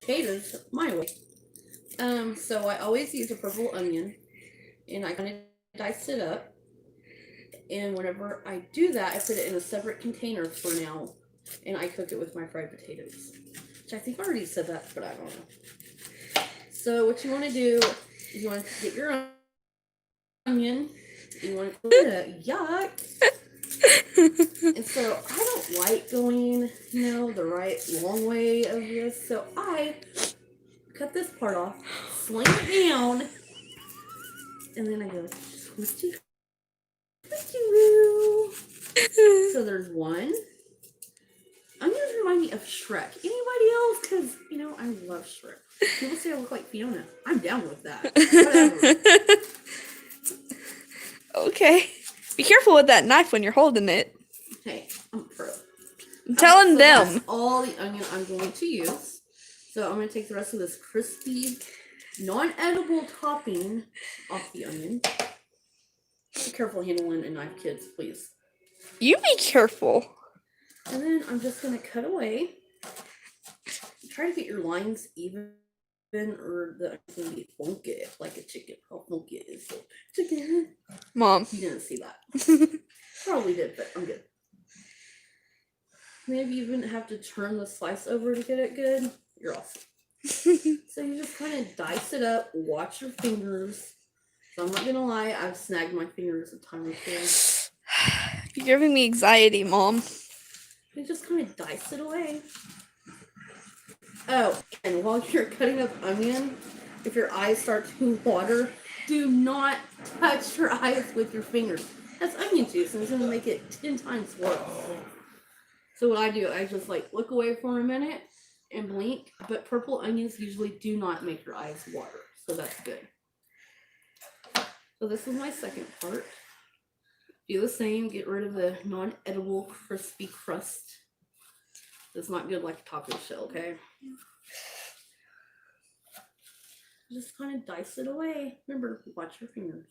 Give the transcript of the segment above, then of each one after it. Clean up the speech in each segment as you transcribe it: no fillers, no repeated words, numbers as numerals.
potatoes my way. So I always use a purple onion, and I kind of dice it up. And whenever I do that, I put it in a separate container for now, and I cook it with my fried potatoes. Which I think I already said that, but I don't know. So what you want to do is you want to get your onion. You want to put it. Yuck. And so I don't like going, the right long way of this. So I cut this part off, sling it down, and then I go twitchy, twitchy woo. So there's one. Onions remind me of Shrek. Anybody else? Because, I love Shrek. People say I look like Fiona. I'm down with that. Whatever. Okay. Be careful with that knife when you're holding it. Hey, I'm a pro. I'm telling them. That's all the onion I'm going to use. So I'm going to take the rest of this crispy, non-edible topping off the onion. Be careful handling a knife, kids, please. You be careful. And then I'm just going to cut away. Try to get your lines even, or the onions going to be funky like a chicken. How funky is it? Chicken. Mom. You didn't see that. Probably did, but I'm good. Maybe you even have to turn the slice over to get it good. You're awesome. So you just kind of dice it up. Watch your fingers. So I'm not going to lie, I've snagged my fingers a time or two. You're giving me anxiety, Mom. You just kind of dice it away. Oh, and while you're cutting up onion, if your eyes start to water, do not touch your eyes with your fingers. That's onion juice, and it's going to make it 10 times worse. So what I do, I just look away for a minute and blink, but purple onions usually do not make your eyes water, so that's good. So this is my second part. Do the same, get rid of the non-edible crispy crust. It's not good like a taco shell, okay? Just kind of dice it away. Remember, watch your fingers.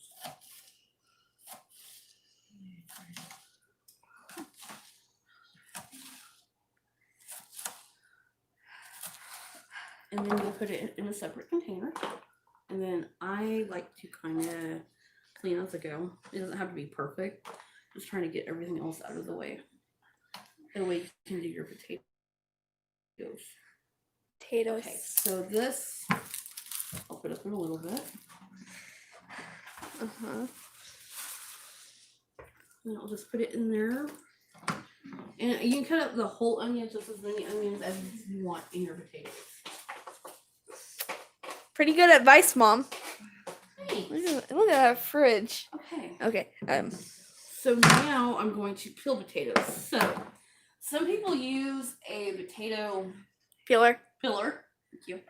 And then you'll put it in a separate container. And then I like to kind of clean as I go. It doesn't have to be perfect. Just trying to get everything else out of the way. That way you can do your potatoes. Okay, so this, I'll put up in a little bit. And I'll just put it in there. And you can cut up the whole onion, just as many onions as you want in your potatoes. Pretty good advice, Mom. Thanks. Look at that fridge. Okay. Okay. So now I'm going to peel potatoes. So some people use a potato Peeler. Thank you.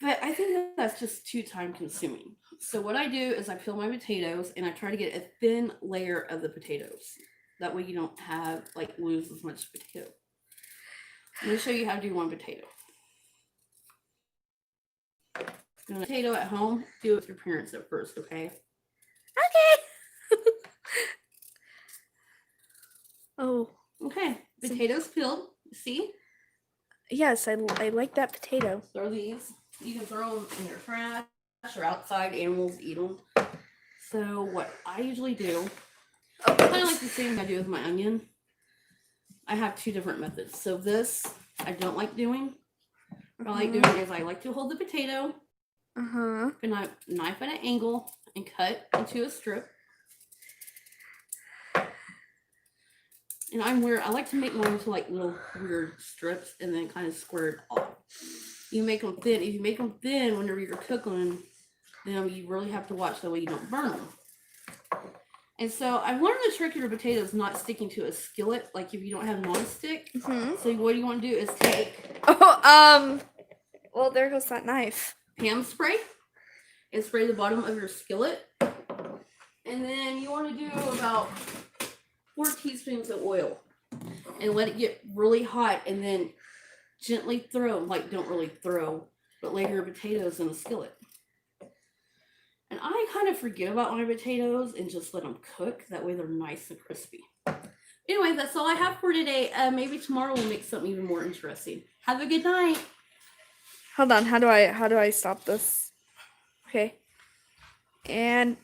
But I think that's just too time consuming. So what I do is I peel my potatoes and I try to get a thin layer of the potatoes. That way you don't have lose as much potato. I'm going to show you how to do one potato. Potato at home, do it with your parents at first, okay? Okay. Oh. Okay. Potatoes peeled. See? Yes, I like that potato. Throw these. You can throw them in your trash or outside. Animals eat them. So what I usually do, kind of like the same I do with my onion. I have two different methods. So this I don't like doing. What I like doing is I like to hold the potato. Put a knife at an angle and cut into a strip. And I like to make mine into little weird strips and then kind of square it off. You make them thin. If you make them thin whenever you're cooking them, you really have to watch that way you don't burn them. And so I've learned the trick of your potatoes not sticking to a skillet, like if you don't have non-stick. So what you want to do is take... Well, there goes that knife. Ham spray and spray the bottom of your skillet. And then you want to do about 4 teaspoons of oil and let it get really hot and then gently throw, don't really throw, but lay your potatoes in the skillet. And I kind of forget about my potatoes and just let them cook. That way they're nice and crispy. Anyway, that's all I have for today. Maybe tomorrow we'll make something even more interesting. Have a good night. Hold on. How do I stop this? Okay. And